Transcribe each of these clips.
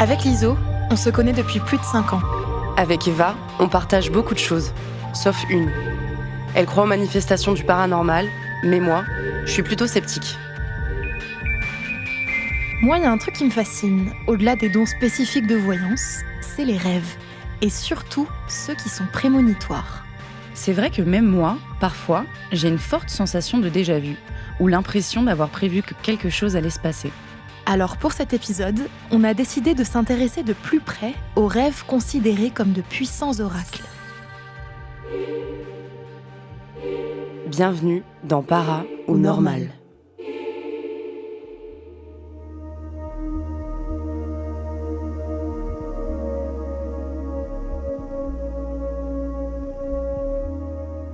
Avec Liso, on se connaît depuis plus de 5 ans. Avec Eva, on partage beaucoup de choses, sauf une. Elle croit aux manifestations du paranormal, mais moi, je suis plutôt sceptique. Moi, il y a un truc qui me fascine, au-delà des dons spécifiques de voyance, c'est les rêves. Et surtout, ceux qui sont prémonitoires. C'est vrai que même moi, parfois, j'ai une forte sensation de déjà-vu, ou l'impression d'avoir prévu que quelque chose allait se passer. Alors pour cet épisode, on a décidé de s'intéresser de plus près aux rêves considérés comme de puissants oracles. Bienvenue dans Para ou Normal.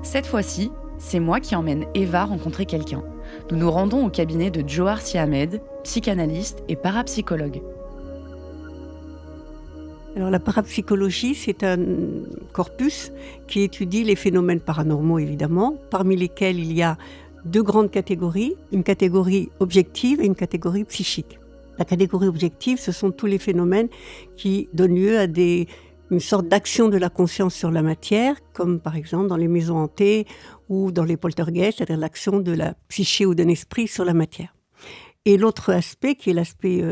Cette fois-ci, c'est moi qui emmène Eva rencontrer quelqu'un. Nous nous rendons au cabinet de Johar Siamed, psychanalyste et parapsychologue. Alors la parapsychologie, c'est un corpus qui étudie les phénomènes paranormaux, évidemment, parmi lesquels il y a deux grandes catégories, une catégorie objective et une catégorie psychique. La catégorie objective, ce sont tous les phénomènes qui donnent lieu à une sorte d'action de la conscience sur la matière, comme par exemple dans les maisons hantées ou dans les poltergeists, c'est-à-dire l'action de la psyché ou d'un esprit sur la matière. Et l'autre aspect, qui est l'aspect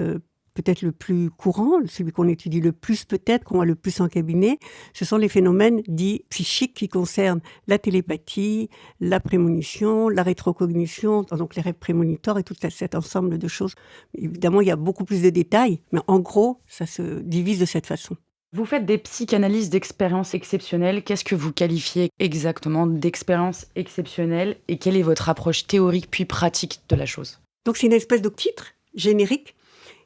peut-être le plus courant, celui qu'on étudie le plus peut-être, qu'on voit le plus en cabinet, ce sont les phénomènes dits psychiques qui concernent la télépathie, la prémonition, la rétrocognition, donc les rêves prémonitoires et tout cet ensemble de choses. Évidemment, il y a beaucoup plus de détails, mais en gros, ça se divise de cette façon. Vous faites des psychanalyses d'expériences exceptionnelles. Qu'est-ce que vous qualifiez exactement d'expérience exceptionnelle et quelle est votre approche théorique puis pratique de la chose ? Donc c'est une espèce de titre générique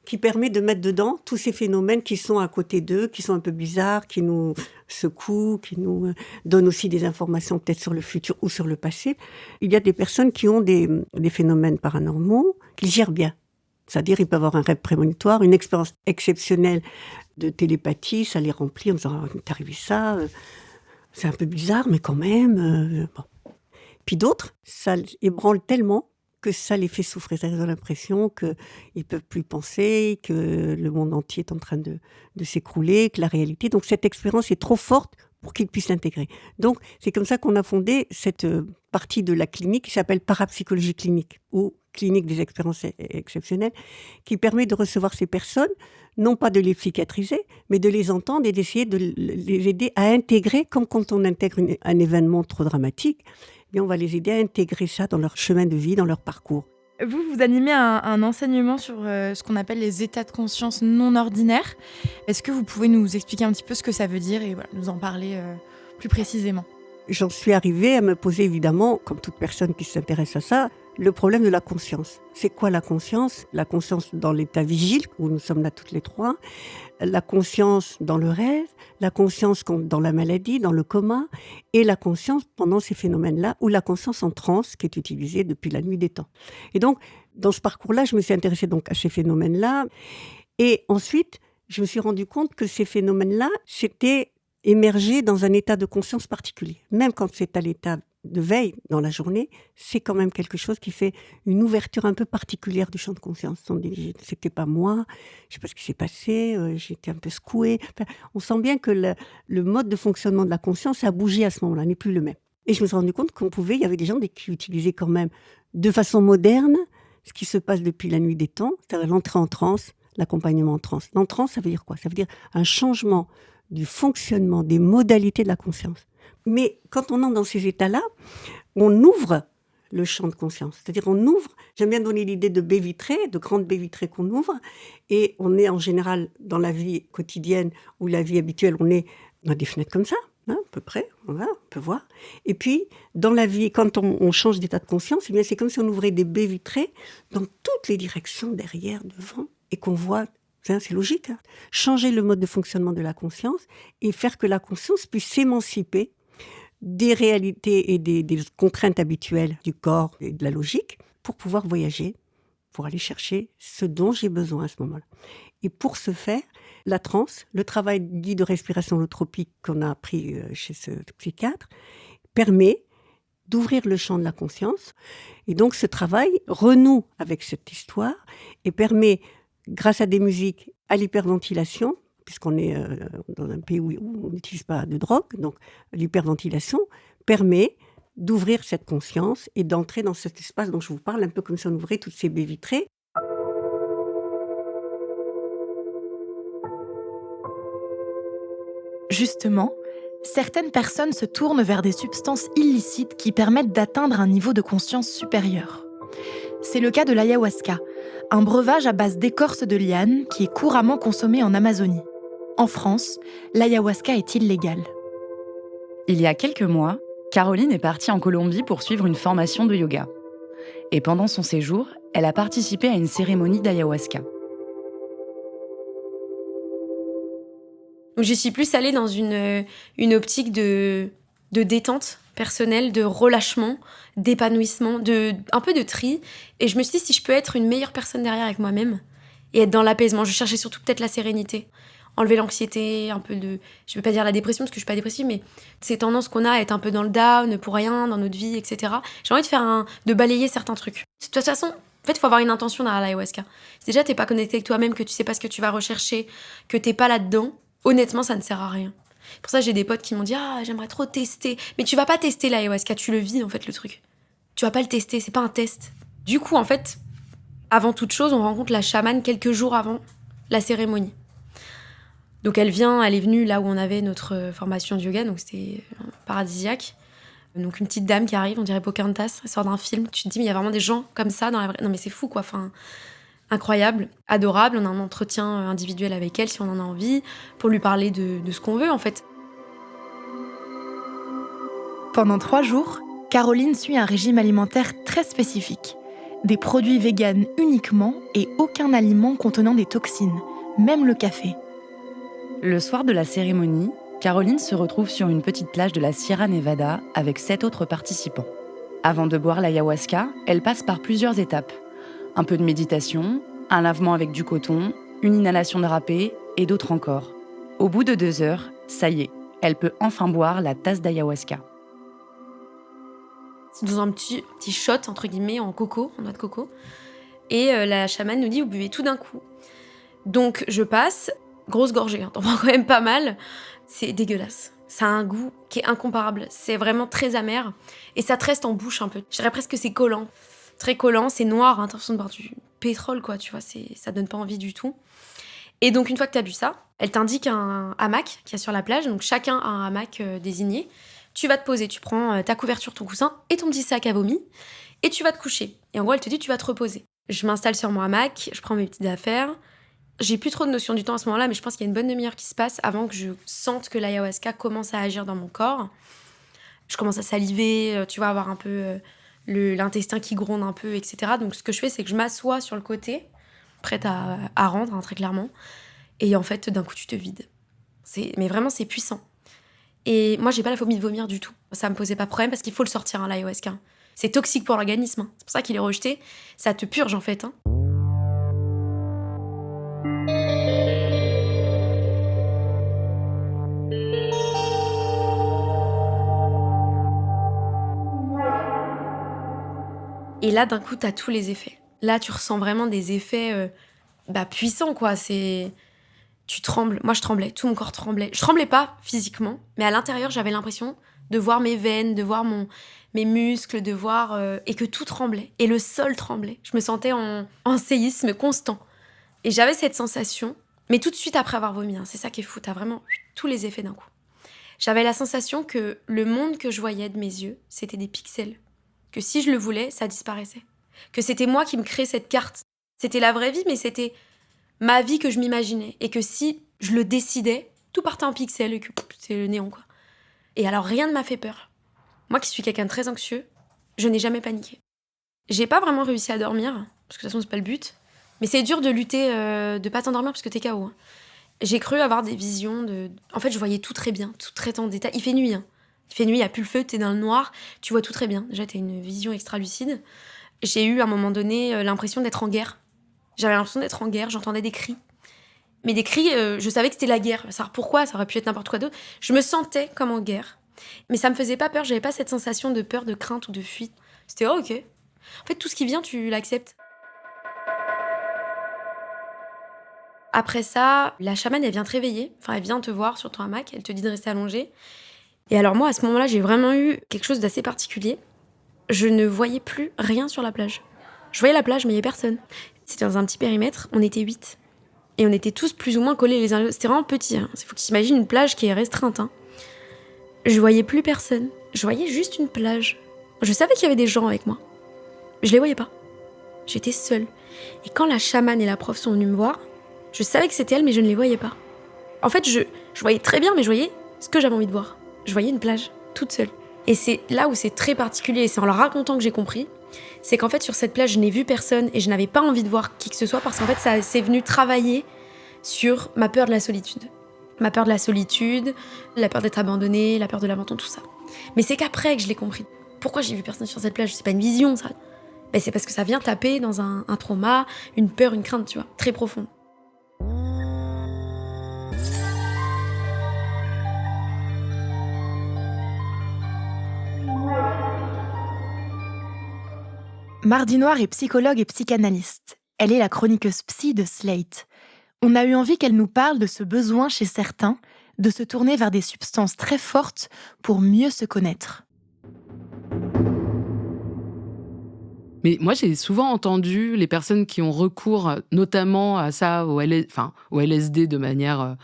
qui permet de mettre dedans tous ces phénomènes qui sont à côté d'eux, qui sont un peu bizarres, qui nous secouent, qui nous donnent aussi des informations peut-être sur le futur ou sur le passé. Il y a des personnes qui ont des phénomènes paranormaux qu'ils gèrent bien. C'est-à-dire ils peuvent avoir un rêve prémonitoire, une expérience exceptionnelle de télépathie, ça les remplit en disant « t'es arrivé ça, c'est un peu bizarre, mais quand même... bon. » Puis d'autres, ça ébranle tellement que ça les fait souffrir. Ils ont l'impression qu'ils ne peuvent plus penser, que le monde entier est en train de s'écrouler, que la réalité... Donc cette expérience est trop forte pour qu'ils puissent l'intégrer. Donc c'est comme ça qu'on a fondé cette partie de la clinique qui s'appelle parapsychologie clinique, ou clinique des expériences exceptionnelles, qui permet de recevoir ces personnes, non pas de les psychiatriser, mais de les entendre et d'essayer de les aider à intégrer, comme quand on intègre un événement trop dramatique, eh bien on va les aider à intégrer ça dans leur chemin de vie, dans leur parcours. Vous animez un enseignement sur ce qu'on appelle les états de conscience non ordinaires. Est-ce que vous pouvez nous expliquer un petit peu ce que ça veut dire et nous en parler plus précisément ? J'en suis arrivée à me poser évidemment, comme toute personne qui s'intéresse à ça, le problème de la conscience. C'est quoi la conscience ? La conscience dans l'état vigile, où nous sommes là toutes les trois, la conscience dans le rêve, la conscience dans la maladie, dans le coma, et la conscience pendant ces phénomènes-là, ou la conscience en transe, qui est utilisée depuis la nuit des temps. Et donc, dans ce parcours-là, je me suis intéressée donc à ces phénomènes-là, et ensuite, je me suis rendu compte que ces phénomènes-là, c'était émergé dans un état de conscience particulier. Même quand c'est à l'état de veille dans la journée, c'est quand même quelque chose qui fait une ouverture un peu particulière du champ de conscience. C'était pas moi, je sais pas ce qui s'est passé, j'étais un peu secouée. Enfin, on sent bien que le mode de fonctionnement de la conscience a bougé à ce moment-là, n'est plus le même. Et je me suis rendu compte il y avait des gens qui utilisaient quand même de façon moderne ce qui se passe depuis la nuit des temps, c'est-à-dire l'entrée en transe, l'accompagnement en transe. L'entrance, ça veut dire quoi ? Ça veut dire un changement du fonctionnement, des modalités de la conscience. Mais quand on entre dans ces états-là, on ouvre le champ de conscience. C'est-à-dire on ouvre, j'aime bien donner l'idée de baies vitrées, de grandes baies vitrées qu'on ouvre, et on est en général dans la vie quotidienne ou la vie habituelle, on a des fenêtres comme ça, à peu près, voilà, on peut voir. Et puis, dans la vie, quand on change d'état de conscience, eh bien, c'est comme si on ouvrait des baies vitrées dans toutes les directions, derrière, devant, et qu'on voit... C'est logique, changer le mode de fonctionnement de la conscience et faire que la conscience puisse s'émanciper des réalités et des contraintes habituelles du corps et de la logique pour pouvoir voyager, pour aller chercher ce dont j'ai besoin à ce moment-là. Et pour ce faire, la transe, le travail dit de respiration holotropique qu'on a appris chez ce psychiatre, permet d'ouvrir le champ de la conscience. Et donc ce travail renoue avec cette histoire et permet, grâce à des musiques à l'hyperventilation, puisqu'on est dans un pays où on n'utilise pas de drogue. Donc l'hyperventilation permet d'ouvrir cette conscience et d'entrer dans cet espace dont je vous parle, un peu comme si on ouvrait toutes ces baies vitrées. Justement, certaines personnes se tournent vers des substances illicites qui permettent d'atteindre un niveau de conscience supérieur. C'est le cas de l'ayahuasca, un breuvage à base d'écorce de liane qui est couramment consommé en Amazonie. En France, l'ayahuasca est illégale. Il y a quelques mois, Caroline est partie en Colombie pour suivre une formation de yoga. Et pendant son séjour, elle a participé à une cérémonie d'ayahuasca. Donc, je suis plus allée dans une optique de détente personnelle, de relâchement, d'épanouissement, un peu de tri. Et je me suis dit, si je peux être une meilleure personne derrière avec moi-même et être dans l'apaisement, je cherchais surtout peut-être la sérénité, enlever l'anxiété, un peu de... Je ne veux pas dire la dépression, parce que je ne suis pas dépressive, mais ces tendances qu'on a à être un peu dans le down, pour rien, dans notre vie, etc. J'ai envie de balayer certains trucs. De toute façon, en fait, il faut avoir une intention derrière l'ayahuasca. Si déjà, tu n'es pas connecté avec toi-même, que tu ne sais pas ce que tu vas rechercher, que tu n'es pas là-dedans, honnêtement, ça ne sert à rien. Pour ça, j'ai des potes qui m'ont dit « Ah, j'aimerais trop tester. » Mais tu vas pas tester l'ayahuasca, tu le vis, en fait, le truc. Tu vas pas le tester, c'est pas un test. Du coup, en fait, avant toute chose, on rencontre la chamane quelques jours avant la cérémonie. Donc elle est venue là où on avait notre formation de yoga, donc c'était paradisiaque. Donc une petite dame qui arrive, on dirait Pocahontas, elle sort d'un film. Tu te dis, mais il y a vraiment des gens comme ça dans la vraie... Non mais c'est fou, quoi. Enfin, incroyable, adorable. On a un entretien individuel avec elle si on en a envie, pour lui parler de ce qu'on veut en fait. Pendant 3 jours, Caroline suit un régime alimentaire très spécifique. Des produits véganes uniquement et aucun aliment contenant des toxines, même le café. Le soir de la cérémonie, Caroline se retrouve sur une petite plage de la Sierra Nevada avec 7 autres participants. Avant de boire l'ayahuasca, elle passe par plusieurs étapes. Un peu de méditation, un lavement avec du coton, une inhalation de râpé et d'autres encore. Au bout de 2 heures, ça y est, elle peut enfin boire la tasse d'ayahuasca. C'est dans un petit shot, entre guillemets, en coco, en noix de coco. Et la chamane nous dit, vous buvez tout d'un coup. Donc je passe, grosse gorgée, t'en prends quand même pas mal. C'est dégueulasse. Ça a un goût qui est incomparable. C'est vraiment très amer. Et ça te reste en bouche un peu. Je dirais presque que c'est collant. Très collant, c'est noir, t'as l'impression de boire du pétrole, quoi, tu vois. Ça donne pas envie du tout. Et donc une fois que t'as bu ça, elle t'indique un hamac qu'il y a sur la plage. Donc chacun a un hamac désigné. Tu vas te poser, tu prends ta couverture, ton coussin et ton petit sac à vomi. Et tu vas te coucher. Et en gros, elle te dit, tu vas te reposer. Je m'installe sur mon hamac, je prends mes petites affaires. J'ai plus trop de notion du temps à ce moment-là, mais je pense qu'il y a une bonne demi-heure qui se passe avant que je sente que l'ayahuasca commence à agir dans mon corps. Je commence à saliver, tu vois, avoir un peu l'intestin qui gronde un peu, etc. Donc ce que je fais, c'est que je m'assois sur le côté, prête à rendre, hein, très clairement. Et en fait, d'un coup, tu te vides. Mais vraiment, c'est puissant. Et moi, j'ai pas la phobie de vomir du tout. Ça me posait pas de problème parce qu'il faut le sortir, hein, l'ayahuasca. C'est toxique pour l'organisme. Hein. C'est pour ça qu'il est rejeté. Ça te purge, en fait. Hein. Et là, d'un coup, t'as tous les effets. Là, tu ressens vraiment des effets puissants, quoi. Tu trembles. Moi, je tremblais. Tout mon corps tremblait. Je tremblais pas physiquement, mais à l'intérieur, j'avais l'impression de voir mes veines, de voir mes muscles, de voir... et que tout tremblait. Et le sol tremblait. Je me sentais en séisme constant. Et j'avais cette sensation, mais tout de suite après avoir vomi. Hein, c'est ça qui est fou. T'as vraiment tous les effets d'un coup. J'avais la sensation que le monde que je voyais de mes yeux, c'était des pixels. Que si je le voulais, ça disparaissait. Que c'était moi qui me créais cette carte. C'était la vraie vie, mais c'était ma vie que je m'imaginais. Et que si je le décidais, tout partait en pixels et que c'est le néant, quoi. Et alors, rien ne m'a fait peur. Moi qui suis quelqu'un de très anxieux, je n'ai jamais paniqué. J'ai pas vraiment réussi à dormir, parce que de toute façon, c'est pas le but. Mais c'est dur de lutter, de pas t'endormir parce que t'es KO. Hein. J'ai cru avoir des visions de... En fait, je voyais tout très bien, tout très en détail. Il fait nuit, hein. Il fait nuit, il n'y a plus le feu, t'es dans le noir, tu vois tout très bien. Déjà, t'as une vision extra lucide. J'ai eu, à un moment donné, l'impression d'être en guerre. J'avais l'impression d'être en guerre, j'entendais des cris. Mais des cris, je savais que c'était la guerre. Ça, pourquoi ? Ça aurait pu être n'importe quoi d'autre. Je me sentais comme en guerre. Mais ça me faisait pas peur, j'avais pas cette sensation de peur, de crainte ou de fuite. C'était ok. En fait, tout ce qui vient, tu l'acceptes. Après ça, la chamane, elle vient te réveiller. Enfin, elle vient te voir sur ton hamac. Elle te dit de rester allongée. Et alors moi, à ce moment-là, j'ai vraiment eu quelque chose d'assez particulier. Je ne voyais plus rien sur la plage. Je voyais la plage, mais il n'y avait personne. C'était dans un petit périmètre. On était 8. Et on était tous plus ou moins collés les uns les autres. C'était vraiment petit. Il faut que tu imagines une plage qui est restreinte. Je voyais plus personne. Je voyais juste une plage. Je savais qu'il y avait des gens avec moi. Je les voyais pas. J'étais seule. Et quand la chamane et la prof sont venues me voir, je savais que c'était elles, mais je ne les voyais pas. En fait, je voyais très bien, mais je voyais ce que j'avais envie de voir. Je voyais une plage, toute seule. Et c'est là où c'est très particulier, et c'est en leur racontant que j'ai compris, c'est qu'en fait, sur cette plage, je n'ai vu personne, et je n'avais pas envie de voir qui que ce soit, parce qu'en fait, ça c'est venu travailler sur ma peur de la solitude. Ma peur de la solitude, la peur d'être abandonnée, la peur de l'abandon, tout ça. Mais c'est qu'après que je l'ai compris. Pourquoi j'ai vu personne sur cette plage ? C'est pas une vision, ça. Mais c'est parce que ça vient taper dans un trauma, une peur, une crainte, tu vois, très profonde. Mardi Noir est psychologue et psychanalyste. Elle est la chroniqueuse psy de Slate. On a eu envie qu'elle nous parle de ce besoin chez certains de se tourner vers des substances très fortes pour mieux se connaître. Mais moi, j'ai souvent entendu les personnes qui ont recours notamment à ça, au LSD de manière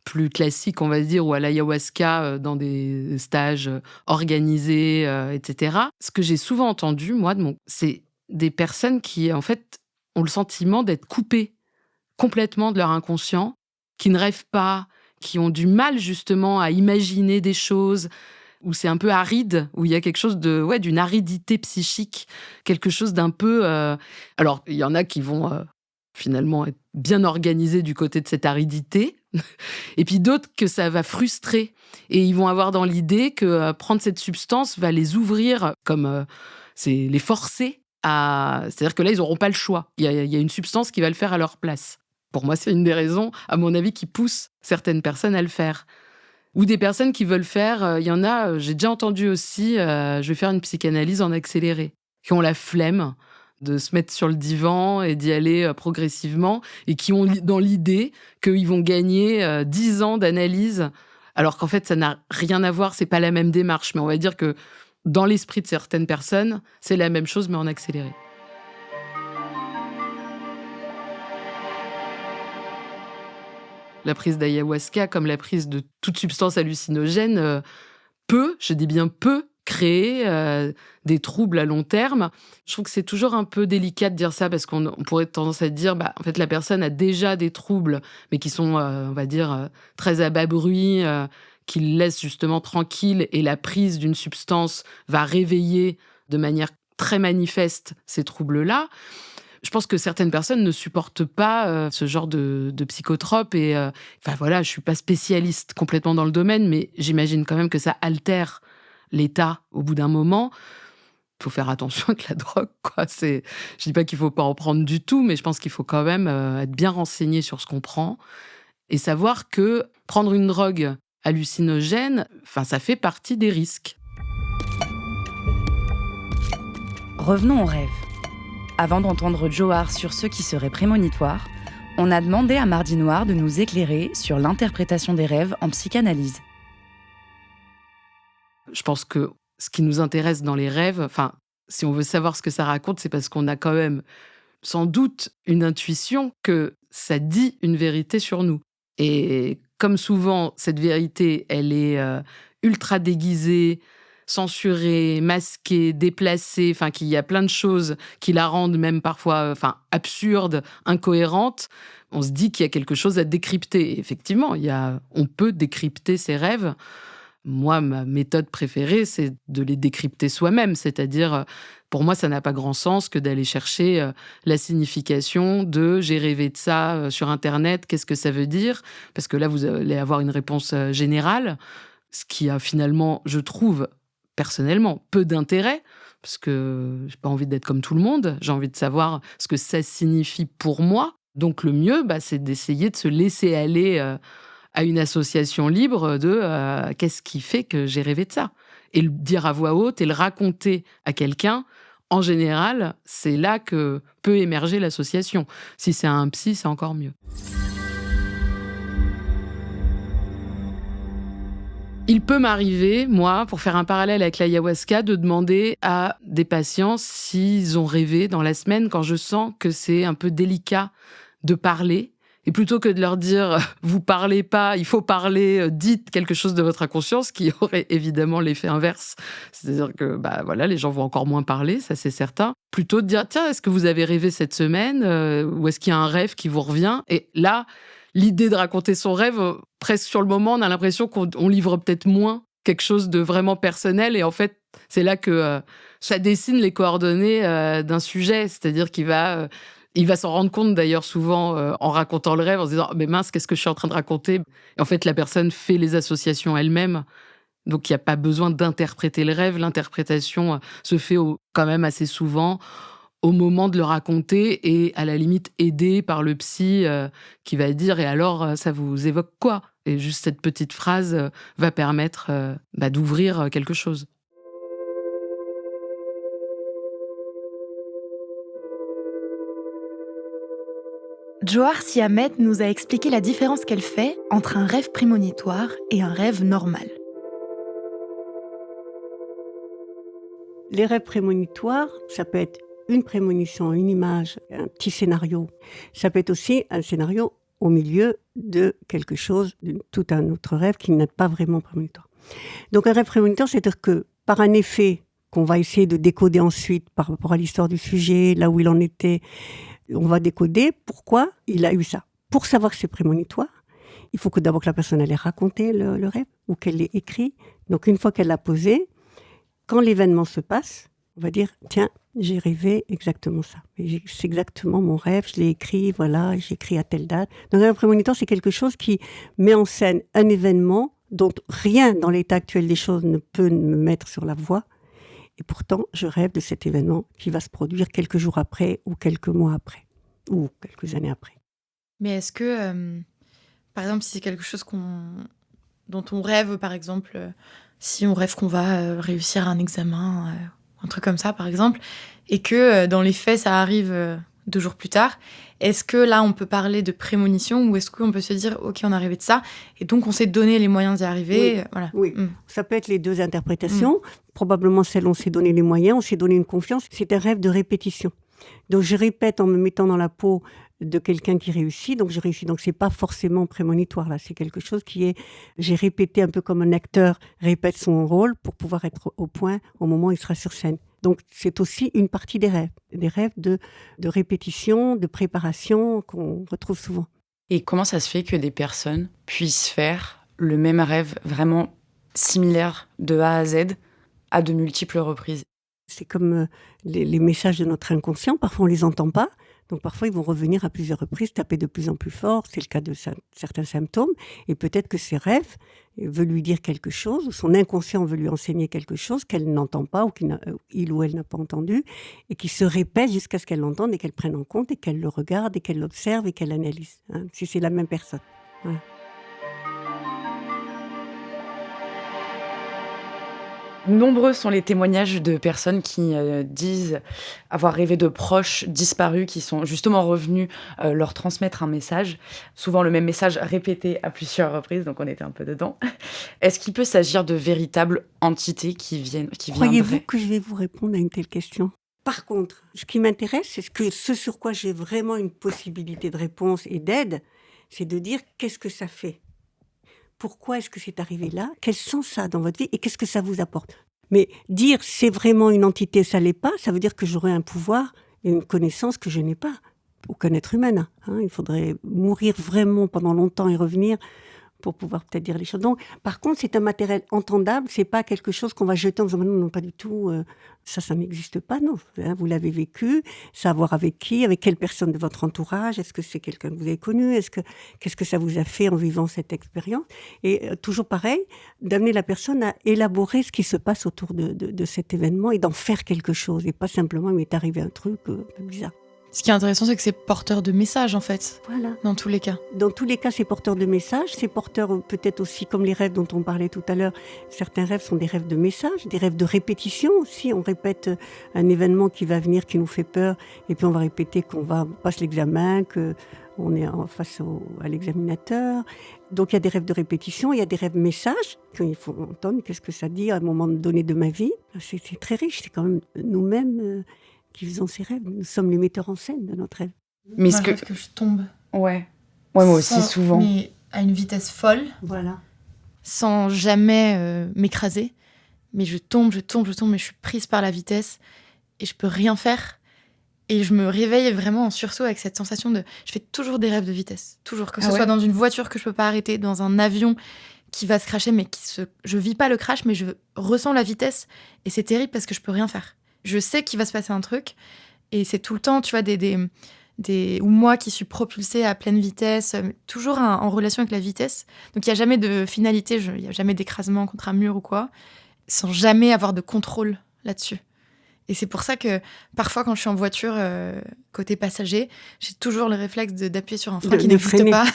plus classique, on va dire, ou à l'ayahuasca dans des stages organisés, etc. Ce que j'ai souvent entendu, moi, c'est des personnes qui, en fait, ont le sentiment d'être coupées complètement de leur inconscient, qui ne rêvent pas, qui ont du mal justement à imaginer des choses, où c'est un peu aride, où il y a quelque chose d'une aridité psychique, quelque chose d'un peu... Alors, il y en a qui vont finalement être bien organisés du côté de cette aridité, et puis d'autres que ça va frustrer. Et ils vont avoir dans l'idée que prendre cette substance va les ouvrir, comme c'est les forcer à... C'est-à-dire que là, ils n'auront pas le choix. Il y a une substance qui va le faire à leur place. Pour moi, c'est une des raisons, à mon avis, qui pousse certaines personnes à le faire. Ou des personnes qui veulent faire, il y en a, j'ai déjà entendu aussi, je vais faire une psychanalyse en accéléré, qui ont la flemme de se mettre sur le divan et d'y aller progressivement, et qui ont dans l'idée qu'ils vont gagner 10 ans d'analyse, alors qu'en fait, ça n'a rien à voir, c'est pas la même démarche. Mais on va dire que dans l'esprit de certaines personnes, c'est la même chose, mais en accéléré. La prise d'ayahuasca, comme la prise de toute substance hallucinogène, peut, je dis bien peut, créer des troubles à long terme. Je trouve que c'est toujours un peu délicat de dire ça, parce qu'on pourrait tendance à dire, en fait, la personne a déjà des troubles, mais qui sont, on va dire, très à bas bruit, qui le laissent justement tranquille, et la prise d'une substance va réveiller de manière très manifeste ces troubles-là. Je pense que certaines personnes ne supportent pas ce genre de psychotropes. Et je suis pas spécialiste complètement dans le domaine, mais j'imagine quand même que ça altère l'état au bout d'un moment. Il faut faire attention avec la drogue, quoi. Je dis pas qu'il faut pas en prendre du tout, mais je pense qu'il faut quand même être bien renseigné sur ce qu'on prend et savoir que prendre une drogue hallucinogène, ça fait partie des risques. Revenons au rêve. Avant d'entendre Johar sur ceux qui seraient prémonitoires, on a demandé à Mardi Noir de nous éclairer sur l'interprétation des rêves en psychanalyse. Je pense que ce qui nous intéresse dans les rêves, si on veut savoir ce que ça raconte, c'est parce qu'on a quand même sans doute une intuition que ça dit une vérité sur nous. Et comme souvent, cette vérité, elle est ultra déguisée, censurée, masquée, déplacée, qu'il y a plein de choses qui la rendent même parfois absurde, incohérente. On se dit qu'il y a quelque chose à décrypter. Et effectivement, on peut décrypter ses rêves. Moi, ma méthode préférée, c'est de les décrypter soi-même. C'est-à-dire, pour moi, ça n'a pas grand sens que d'aller chercher la signification de « j'ai rêvé de ça sur Internet, qu'est-ce que ça veut dire ?» Parce que là, vous allez avoir une réponse générale, ce qui a finalement, je trouve, personnellement, peu d'intérêt, parce que j'ai pas envie d'être comme tout le monde, j'ai envie de savoir ce que ça signifie pour moi. Donc le mieux, c'est d'essayer de se laisser aller à une association libre de qu'est-ce qui fait que j'ai rêvé de ça. Et le dire à voix haute et le raconter à quelqu'un, en général, c'est là que peut émerger l'association. Si c'est un psy, c'est encore mieux. Il peut m'arriver, moi, pour faire un parallèle avec l'ayahuasca, de demander à des patients s'ils ont rêvé dans la semaine quand je sens que c'est un peu délicat de parler. Et plutôt que de leur dire « vous parlez pas, il faut parler, dites quelque chose de votre inconscient », ce qui aurait évidemment l'effet inverse. C'est-à-dire que voilà, les gens vont encore moins parler, ça c'est certain. Plutôt de dire « tiens, est-ce que vous avez rêvé cette semaine ou est-ce qu'il y a un rêve qui vous revient ?» Et là, l'idée de raconter son rêve, presque sur le moment, on a l'impression qu'on livre peut-être moins quelque chose de vraiment personnel. Et en fait, c'est là que ça dessine les coordonnées d'un sujet. C'est-à-dire qu'il va... il va s'en rendre compte d'ailleurs souvent en racontant le rêve, en se disant « mais mince, qu'est-ce que je suis en train de raconter ?» Et en fait, la personne fait les associations elle-même. Donc, il n'y a pas besoin d'interpréter le rêve. L'interprétation se fait quand même assez souvent au moment de le raconter et à la limite aidé par le psy qui va dire « et alors, ça vous évoque quoi ?» Et juste cette petite phrase va permettre d'ouvrir quelque chose. Johar Siamet nous a expliqué la différence qu'elle fait entre un rêve prémonitoire et un rêve normal. Les rêves prémonitoires, ça peut être une prémonition, une image, un petit scénario. Ça peut être aussi un scénario au milieu de quelque chose, de tout un autre rêve qui n'est pas vraiment prémonitoire. Donc un rêve prémonitoire, c'est-à-dire que par un effet qu'on va essayer de décoder ensuite par rapport à l'histoire du sujet, là où il en était, on va décoder pourquoi il a eu ça. Pour savoir que c'est prémonitoire, il faut que d'abord que la personne ait raconté le rêve ou qu'elle l'ait écrit. Donc une fois qu'elle l'a posé, quand l'événement se passe, on va dire « tiens, j'ai rêvé exactement ça. C'est exactement mon rêve, je l'ai écrit, voilà, j'ai écrit à telle date. » Donc un rêve prémonitoire, c'est quelque chose qui met en scène un événement dont rien dans l'état actuel des choses ne peut me mettre sur la voie. Et pourtant, je rêve de cet événement qui va se produire quelques jours après ou quelques mois après ou quelques années après. Mais est-ce que, par exemple, si c'est quelque chose dont on rêve, par exemple, si on rêve qu'on va réussir un examen, un truc comme ça, par exemple, et que dans les faits, ça arrive 2 jours plus tard, est-ce que là, on peut parler de prémonition ou est-ce qu'on peut se dire « ok, on a rêvé de ça et donc on s'est donné les moyens d'y arriver » Oui, voilà. Oui. Ça peut être les deux interprétations. Probablement celle où on s'est donné les moyens, on s'est donné une confiance. C'est un rêve de répétition. Donc je répète en me mettant dans la peau de quelqu'un qui réussit, donc je réussis. Donc c'est pas forcément prémonitoire là, c'est quelque chose qui est, j'ai répété un peu comme un acteur répète son rôle pour pouvoir être au point au moment où il sera sur scène. Donc c'est aussi une partie des rêves de répétition, de préparation qu'on retrouve souvent. Et comment ça se fait que des personnes puissent faire le même rêve vraiment similaire de A à Z à de multiples reprises? C'est comme les messages de notre inconscient, parfois on les entend pas. Donc parfois, ils vont revenir à plusieurs reprises, taper de plus en plus fort. C'est le cas de certains symptômes. Et peut-être que ses rêves veulent lui dire quelque chose, ou son inconscient veut lui enseigner quelque chose qu'elle n'entend pas, ou qu'il ou elle n'a pas entendu, et qui se répète jusqu'à ce qu'elle l'entende et qu'elle prenne en compte, et qu'elle le regarde, et qu'elle l'observe, et qu'elle l'analyse. Si c'est la même personne. Voilà. Nombreux sont les témoignages de personnes qui disent avoir rêvé de proches disparus qui sont justement revenus leur transmettre un message, souvent le même message répété à plusieurs reprises, donc on était un peu dedans. Est-ce qu'il peut s'agir de véritables entités qui viendraient? Croyez-vous que je vais vous répondre à une telle question? Par contre, ce qui m'intéresse, c'est ce sur quoi j'ai vraiment une possibilité de réponse et d'aide, c'est de dire qu'est-ce que ça fait? Pourquoi est-ce que c'est arrivé là? Quel sens ça a dans votre vie? Et qu'est-ce que ça vous apporte? Mais dire c'est vraiment une entité, ça l'est pas, ça veut dire que j'aurai un pouvoir et une connaissance que je n'ai pas. Aucun être humain. Il faudrait mourir vraiment pendant longtemps et revenir pour pouvoir peut-être dire les choses. Donc, par contre, c'est un matériel entendable, c'est pas quelque chose qu'on va jeter en disant non, pas du tout, ça n'existe pas, non. Vous l'avez vécu, savoir avec qui, avec quelle personne de votre entourage, est-ce que c'est quelqu'un que vous avez connu, qu'est-ce que ça vous a fait en vivant cette expérience? Et toujours pareil, d'amener la personne à élaborer ce qui se passe autour de cet événement et d'en faire quelque chose, et pas simplement il m'est arrivé un truc bizarre. Ce qui est intéressant, c'est que c'est porteur de messages, en fait. Voilà. Dans tous les cas. Dans tous les cas, c'est porteur de messages. C'est porteur peut-être aussi, comme les rêves dont on parlait tout à l'heure, certains rêves sont des rêves de messages, des rêves de répétition aussi. On répète un événement qui va venir, qui nous fait peur, et puis on va répéter qu'on passe l'examen, on est face à l'examinateur. Donc il y a des rêves de répétition, il y a des rêves messages, qu'il faut entendre qu'est-ce que ça dit à un moment donné de ma vie. C'est très riche, c'est quand même nous-mêmes qui faisons ces rêves. Nous sommes les metteurs en scène de notre rêve. Mais Moi, je rêve que je tombe. Ouais, moi aussi, souvent. Mais à une vitesse folle, Voilà. sans jamais m'écraser. Mais je tombe, mais je suis prise par la vitesse et je peux rien faire. Et je me réveille vraiment en sursaut avec cette sensation de... Je fais toujours des rêves de vitesse. Toujours. Que ce soit dans une voiture que je peux pas arrêter, dans un avion qui va se crasher, mais je vis pas le crash, mais je ressens la vitesse. Et c'est terrible parce que je peux rien faire. Je sais qu'il va se passer un truc. Et c'est tout le temps, tu vois, ou moi qui suis propulsée à pleine vitesse, toujours en relation avec la vitesse. Donc il n'y a jamais de finalité, il n'y a jamais d'écrasement contre un mur ou quoi, sans jamais avoir de contrôle là-dessus. Et c'est pour ça que parfois quand je suis en voiture, côté passager, j'ai toujours le réflexe d'appuyer sur un frein qui n'existe pas.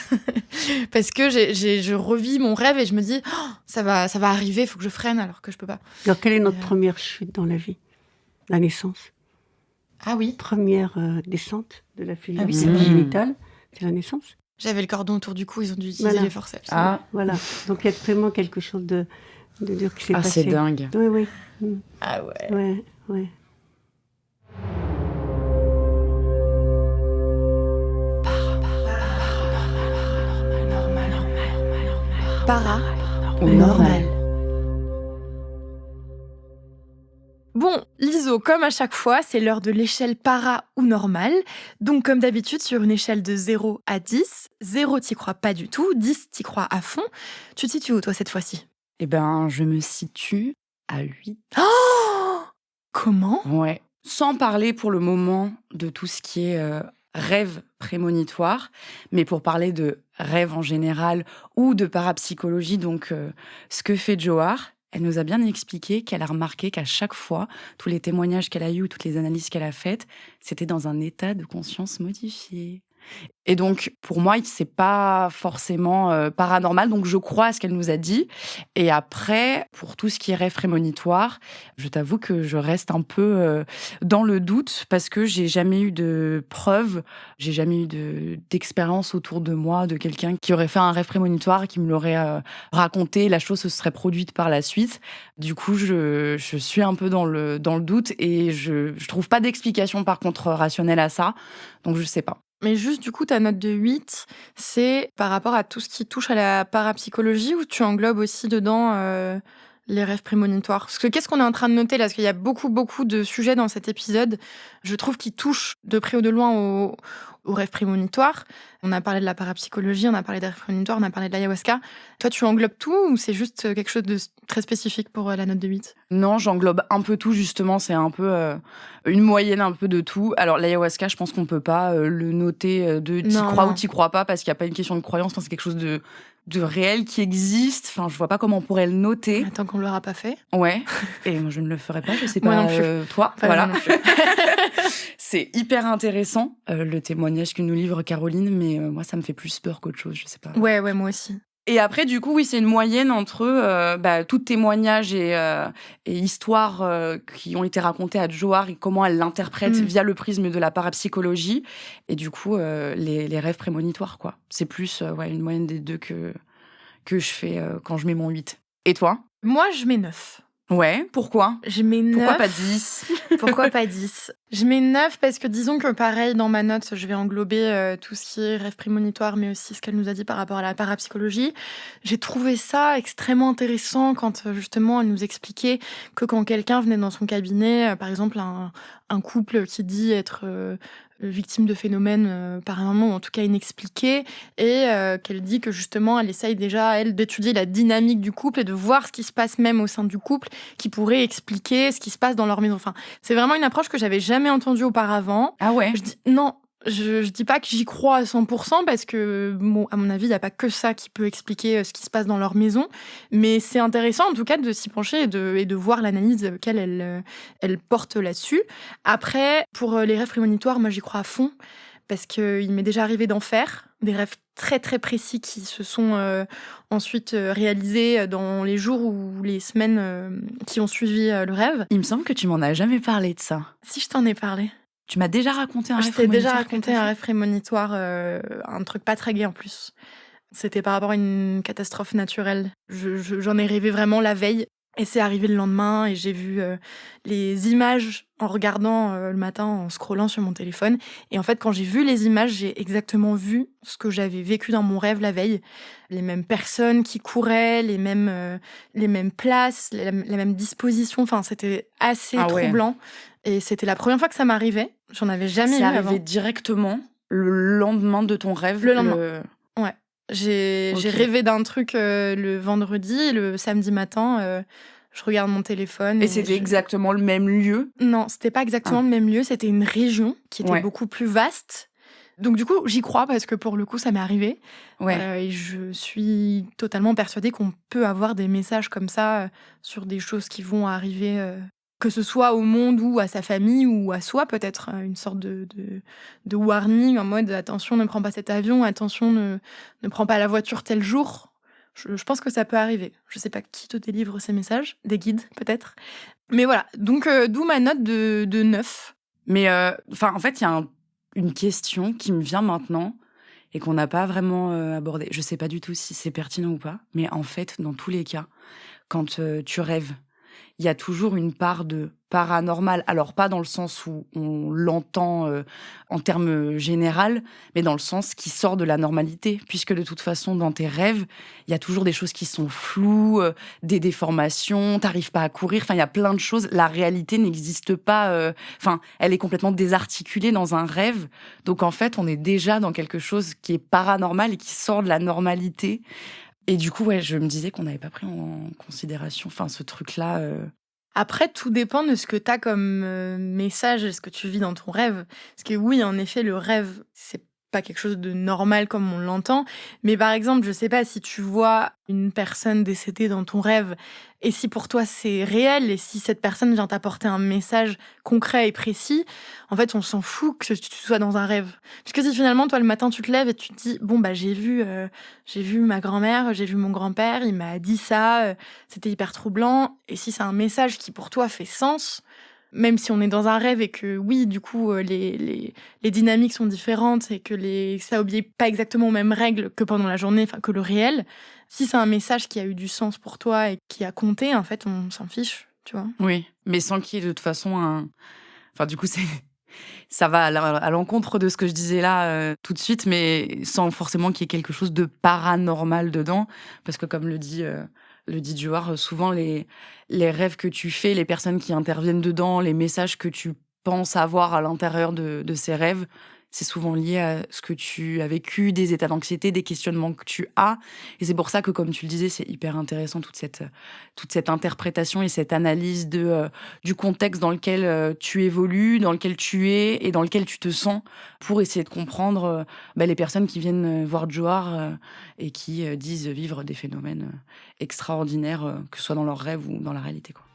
Parce que je revis mon rêve et je me dis, oh, ça va arriver, il faut que je freine alors que je peux pas. Alors quelle est notre première chute dans la vie ? La naissance. Ah oui. Première descente de la filière c'est vrai. génitale, c'est la naissance. J'avais le cordon autour du cou, ils ont dû utiliser les forceps. Ah, Voilà. Donc il y a vraiment quelque chose de dur qui s'est passé. c'est dingue. Oui. Ah ouais. Ouais. Para Ou normal. Bon, Liso, comme à chaque fois, c'est l'heure de l'échelle para ou normale. Donc, comme d'habitude, sur une échelle de 0 à 10, 0 t'y crois pas du tout, 10 t'y crois à fond. Tu te situes où, toi, cette fois-ci ? Eh ben, je me situe à 8. Oh ! Comment ? Ouais. Sans parler pour le moment de tout ce qui est rêve prémonitoire, mais pour parler de rêve en général ou de parapsychologie, donc ce que fait Johar, elle nous a bien expliqué qu'elle a remarqué qu'à chaque fois, tous les témoignages qu'elle a eus, toutes les analyses qu'elle a faites, c'était dans un état de conscience modifié. Et donc, pour moi, c'est pas forcément paranormal. Donc, je crois à ce qu'elle nous a dit. Et après, pour tout ce qui est rêve prémonitoire, je t'avoue que je reste un peu dans le doute parce que j'ai jamais eu de preuves, j'ai jamais eu d'expérience autour de moi de quelqu'un qui aurait fait un rêve prémonitoire, qui me l'aurait raconté. La chose se serait produite par la suite. Du coup, je suis un peu dans le doute et je trouve pas d'explication, par contre, rationnelle à ça. Donc, je sais pas. Mais juste, du coup, ta note de 8, c'est par rapport à tout ce qui touche à la parapsychologie ou tu englobes aussi dedans les rêves prémonitoires ? Parce que qu'est-ce qu'on est en train de noter là ? Parce qu'il y a beaucoup de sujets dans cet épisode, je trouve, qui touchent de près ou de loin aux rêves prémonitoires. On a parlé de la parapsychologie, on a parlé des rêves prémonitoires, on a parlé de l'ayahuasca. Toi, tu englobes tout ou c'est juste quelque chose de très spécifique pour la note de 8 ? Non, j'englobe un peu tout, justement. C'est un peu une moyenne un peu de tout. Alors, l'ayahuasca, je pense qu'on peut pas le noter de t'y crois ou t'y crois pas, parce qu'il n'y a pas une question de croyance. Enfin, c'est quelque chose de réel qui existe. Enfin, je vois pas comment on pourrait le noter. Tant qu'on l'aura pas fait. Ouais. Et moi, je ne le ferai pas. Je sais Moi pas, non plus. toi. Enfin, voilà. moi non plus. C'est hyper intéressant, le témoignage que nous livre Caroline, mais moi, ça me fait plus peur qu'autre chose. Je sais pas. Ouais, moi aussi. Et après, du coup, oui, c'est une moyenne entre tout témoignage et histoires qui ont été racontées à Johar et comment elle l'interprète via le prisme de la parapsychologie. Et du coup, les rêves prémonitoires, quoi. C'est plus une moyenne des deux que je fais quand je mets mon 8. Et toi ? Moi, je mets 9. Ouais, pourquoi ? Je mets 9. Pourquoi pas 10 ? Pourquoi pas 10 ? Je mets 9 parce que disons que pareil, dans ma note, je vais englober tout ce qui est rêve prémonitoire, mais aussi ce qu'elle nous a dit par rapport à la parapsychologie. J'ai trouvé ça extrêmement intéressant quand justement elle nous expliquait que quand quelqu'un venait dans son cabinet, par exemple un couple qui dit être victime de phénomènes paranormaux, en tout cas inexpliqués, et qu'elle dit que justement elle essaye déjà, elle, d'étudier la dynamique du couple et de voir ce qui se passe même au sein du couple, qui pourrait expliquer ce qui se passe dans leur maison. Enfin, c'est vraiment une approche que j'avais jamais entendue auparavant. Ah ouais ? Je dis pas que j'y crois à 100% parce que, à mon avis, il n'y a pas que ça qui peut expliquer ce qui se passe dans leur maison. Mais c'est intéressant, en tout cas, de s'y pencher et de voir l'analyse qu'elle porte là-dessus. Après, pour les rêves prémonitoires, moi, j'y crois à fond parce qu'il m'est déjà arrivé d'en faire. Des rêves très, très précis qui se sont ensuite réalisés dans les jours ou les semaines qui ont suivi le rêve. Il me semble que tu m'en as jamais parlé de ça. Si je t'en ai parlé. Tu m'as déjà raconté un Je rêve t'ai déjà prémonitoire que raconté t'as un fait rêve prémonitoire, un truc pas très gai en plus. C'était par rapport à une catastrophe naturelle. J'en ai rêvé vraiment la veille et c'est arrivé le lendemain et j'ai vu les images en regardant le matin, en scrollant sur mon téléphone. Et en fait, quand j'ai vu les images, j'ai exactement vu ce que j'avais vécu dans mon rêve la veille. Les mêmes personnes qui couraient, les mêmes places, la même disposition. Enfin, c'était assez Ah ouais. troublant. Et c'était la première fois que ça m'arrivait. J'en avais jamais C'est eu arrivé avant. directement le lendemain de ton rêve. Le lendemain. Ouais. J'ai Ok. rêvé d'un truc le vendredi, et le samedi matin, je regarde mon téléphone. Et c'était exactement le même lieu. Non, c'était pas exactement Ah. le même lieu, c'était une région qui était Ouais. beaucoup plus vaste. Donc du coup, j'y crois parce que pour le coup, ça m'est arrivé. Ouais. Et je suis totalement persuadée qu'on peut avoir des messages comme ça sur des choses qui vont arriver, que ce soit au monde ou à sa famille ou à soi, peut-être une sorte de warning en mode attention, ne prends pas cet avion, attention, ne prends pas la voiture tel jour. Je pense que ça peut arriver. Je sais pas qui te délivre ces messages, des guides peut-être. Mais voilà, donc d'où ma note de 9. Mais en fait, il y a une question qui me vient maintenant et qu'on n'a pas vraiment abordée. Je sais pas du tout si c'est pertinent ou pas, mais en fait, dans tous les cas, quand tu rêves, il y a toujours une part de paranormal. Alors, pas dans le sens où on l'entend en termes général, mais dans le sens qui sort de la normalité. Puisque de toute façon, dans tes rêves, il y a toujours des choses qui sont floues, des déformations, t'arrives pas à courir. Enfin, il y a plein de choses. La réalité n'existe pas. Elle est complètement désarticulée dans un rêve. Donc, en fait, on est déjà dans quelque chose qui est paranormal et qui sort de la normalité. Et du coup, je me disais qu'on n'avait pas pris en considération ce truc-là. Après, tout dépend de ce que tu as comme message et ce que tu vis dans ton rêve. Parce que oui, en effet, le rêve, c'est pas quelque chose de normal comme on l'entend. Mais par exemple, je sais pas, si tu vois une personne décédée dans ton rêve, et si pour toi c'est réel, et si cette personne vient t'apporter un message concret et précis, en fait, on s'en fout que tu sois dans un rêve. Parce que si finalement, toi, le matin, tu te lèves et tu te dis, bon, bah, j'ai vu ma grand-mère, j'ai vu mon grand-père, il m'a dit ça, c'était hyper troublant. Et si c'est un message qui, pour toi, fait sens, même si on est dans un rêve et que, oui, du coup, les dynamiques sont différentes et que ça obéit pas exactement aux mêmes règles que pendant la journée, que le réel, si c'est un message qui a eu du sens pour toi et qui a compté, en fait, on s'en fiche, tu vois. Oui, mais sans qu'il y ait de toute façon du coup, ça va à l'encontre de ce que je disais là tout de suite, mais sans forcément qu'il y ait quelque chose de paranormal dedans. Parce que comme le dit Johar, souvent les rêves que tu fais, les personnes qui interviennent dedans, les messages que tu penses avoir à l'intérieur de ces rêves, c'est souvent lié à ce que tu as vécu, des états d'anxiété, des questionnements que tu as. Et c'est pour ça que, comme tu le disais, c'est hyper intéressant toute cette interprétation et cette analyse du contexte dans lequel tu évolues, dans lequel tu es et dans lequel tu te sens, pour essayer de comprendre les personnes qui viennent voir Johar et qui disent vivre des phénomènes extraordinaires, que ce soit dans leurs rêves ou dans la réalité, quoi.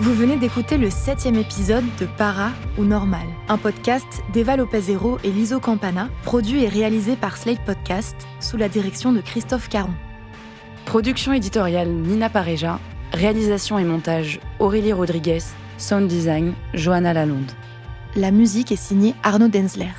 Vous venez d'écouter le 7e épisode de Para ou Normal, un podcast d'Eva Lopez-Hérault et Liso Campana, produit et réalisé par Slate Podcast, sous la direction de Christophe Caron. Production éditoriale Nina Pareja, réalisation et montage Aurélie Rodriguez, sound design Johanna Lalonde. La musique est signée Arnaud Denzler.